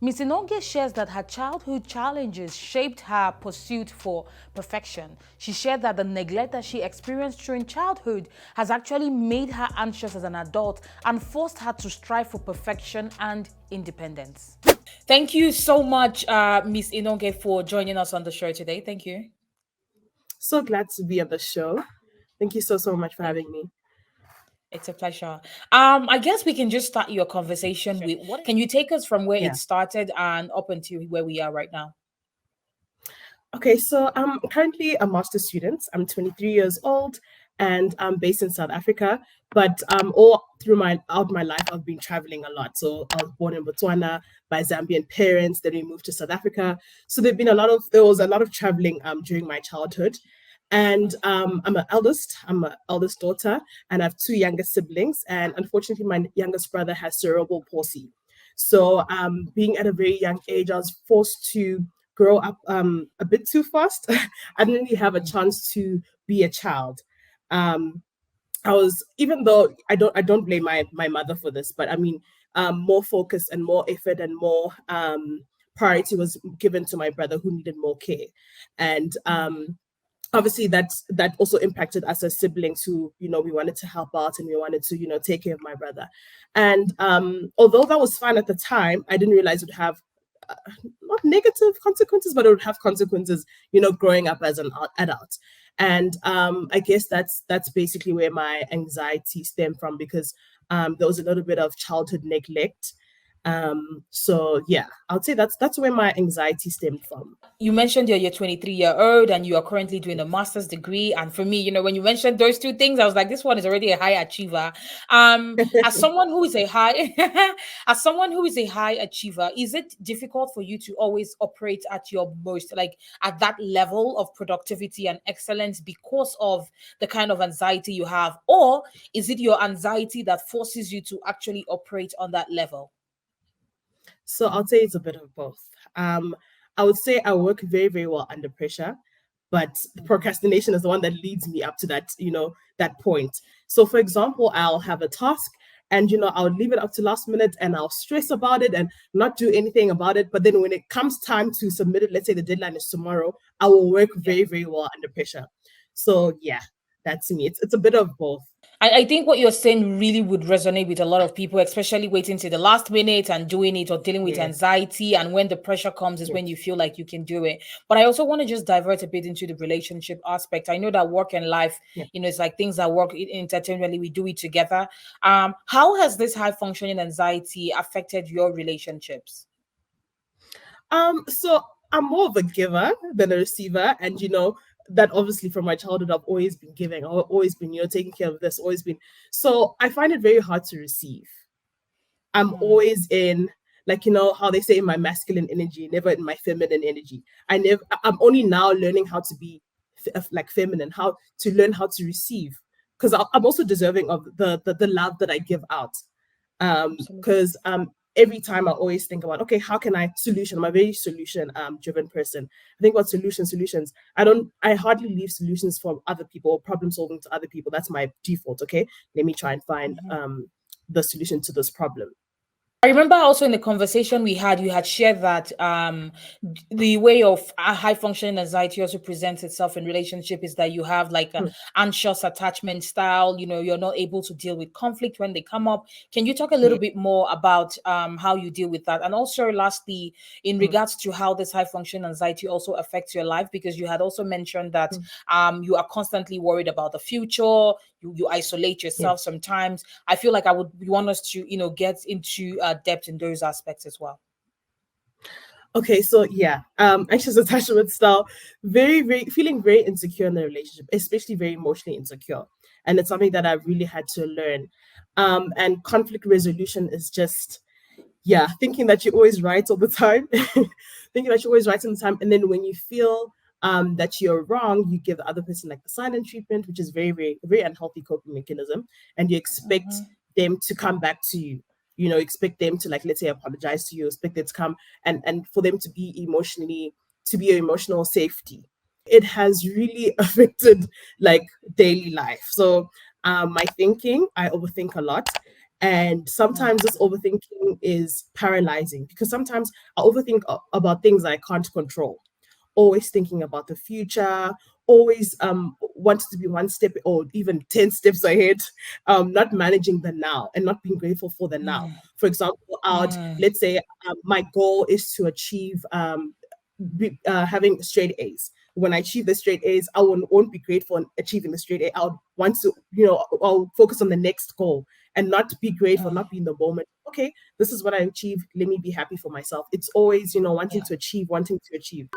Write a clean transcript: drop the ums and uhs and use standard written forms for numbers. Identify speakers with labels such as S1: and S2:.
S1: Miss Inonge shares that her childhood challenges shaped her pursuit for perfection. She shared that the neglect that she experienced during childhood has actually made her anxious as an adult and forced her to strive for perfection and independence. Thank you so much, Miss Inonge, for joining us on the show today. Thank you.
S2: So glad to be on the show. Thank you so much for
S1: Thank
S2: having
S1: you.
S2: me.
S1: It's a pleasure. I guess we can just start your conversation with what can you take us from where it
S2: Yeah.
S1: started and up until where we are right now?
S2: Okay, so I'm currently a master's student. I'm 23 years old and I'm based in South Africa. But all through my life, I've been traveling a lot. So I was born in Botswana by Zambian parents. Then we moved to South Africa. So there was a lot of traveling during my childhood. And I'm an eldest daughter, and I have two younger siblings. And unfortunately, my youngest brother has cerebral palsy. So being at a very young age, I was forced to grow up a bit too fast. I didn't really have a chance to be a child. Um, I was, even though I don't blame my mother for this, but I mean, more focus and more effort and more priority was given to my brother who needed more care, and obviously that also impacted us as siblings who we wanted to help out and we wanted to take care of my brother. And although that was fun at the time, I didn't realize it would have uh, not negative consequences, but it would have consequences growing up as an adult. And I guess that's basically where my anxiety stemmed from, because there was a little bit of childhood neglect. So yeah, I would say that's where my anxiety stemmed from.
S1: You mentioned you're 23-year-old and you are currently doing a master's degree. And for me, when you mentioned those two things, I was like, this one is already a high achiever. As someone who is a high, as someone who is a high achiever, is it difficult for you to always operate at your most, like at that level of productivity and excellence because of the kind of anxiety you have? Or is it your anxiety that forces you to actually operate on that level?
S2: So I'll say it's a bit of both. I would say I work very, very well under pressure, but procrastination is the one that leads me up to that point. So for example, I'll have a task and I'll leave it up to last minute and I'll stress about it and not do anything about it. But then when it comes time to submit it, let's say the deadline is tomorrow, I will work very, very well under pressure. So yeah, that's me. It's a bit of both.
S1: I think what you're saying really would resonate with a lot of people, especially waiting to the last minute and doing it or dealing with
S2: Yeah.
S1: anxiety. And when the pressure comes is
S2: Yeah.
S1: when you feel like you can do it. But I also want to just divert a bit into the relationship aspect. I know that work and life,
S2: Yeah.
S1: it's like things that work entertainmentally, we do it together. How has this high functioning anxiety affected your relationships?
S2: So I'm more of a giver than a receiver, and that obviously from my childhood I've always been giving. I've always been, taking care of this, always been. So I find it very hard to receive. I'm always in, like, how they say, in my masculine energy, never in my feminine energy. I'm only now learning how to be like feminine, how to learn how to receive, because I'm also deserving of the love that I give out.
S1: Absolutely.
S2: Because every time I always think about, okay, how can I solution? I'm a very solution driven person. I think about solutions. I hardly leave solutions for other people or problem solving to other people. That's my default. Okay, let me try and find the solution to this problem.
S1: I remember also in the conversation we had, you had shared that the way of high functioning anxiety also presents itself in relationship is that you have like a
S2: Hmm.
S1: anxious attachment style. You're not able to deal with conflict when they come up. Can you talk a little
S2: Yeah.
S1: bit more about how you deal with that? And also, lastly, in
S2: Hmm.
S1: regards to how this high functioning anxiety also affects your life, because you had also mentioned that
S2: Hmm.
S1: you are constantly worried about the future. You isolate
S2: Yeah.
S1: yourself sometimes. I feel like I would want us to, get into depth in those aspects as well.
S2: Okay, so yeah, anxious attachment style, very, very feeling very insecure in the relationship, especially very emotionally insecure. And it's something that I've really had to learn. And conflict resolution is just, yeah, thinking that you're always right all the time, thinking that you're always right all the time. And then when you feel that you're wrong, you give the other person like the silent treatment, which is very, very, very unhealthy coping mechanism. And you expect them to come back to you. Expect them to, like, let's say, apologize to you, expect them to come and for them to be to be your emotional safety. It has really affected like daily life. So my thinking, I overthink a lot. And
S1: Mm,
S2: sometimes this overthinking is paralyzing because sometimes I overthink about things I can't control, always thinking about the future, always wanting to be one step or even 10 steps ahead, not managing the now and not being grateful for the now.
S1: mm,
S2: For example,
S1: mm.
S2: let's say my goal is to achieve having straight A's. When I achieve the straight A's, I won't be grateful on achieving the straight A. I'll want to, I'll focus on the next goal and not be grateful,
S1: Mm,
S2: not be in the moment. Okay, this is what I achieved. Let me be happy for myself. It's always, wanting
S1: yeah.
S2: to achieve, wanting to achieve.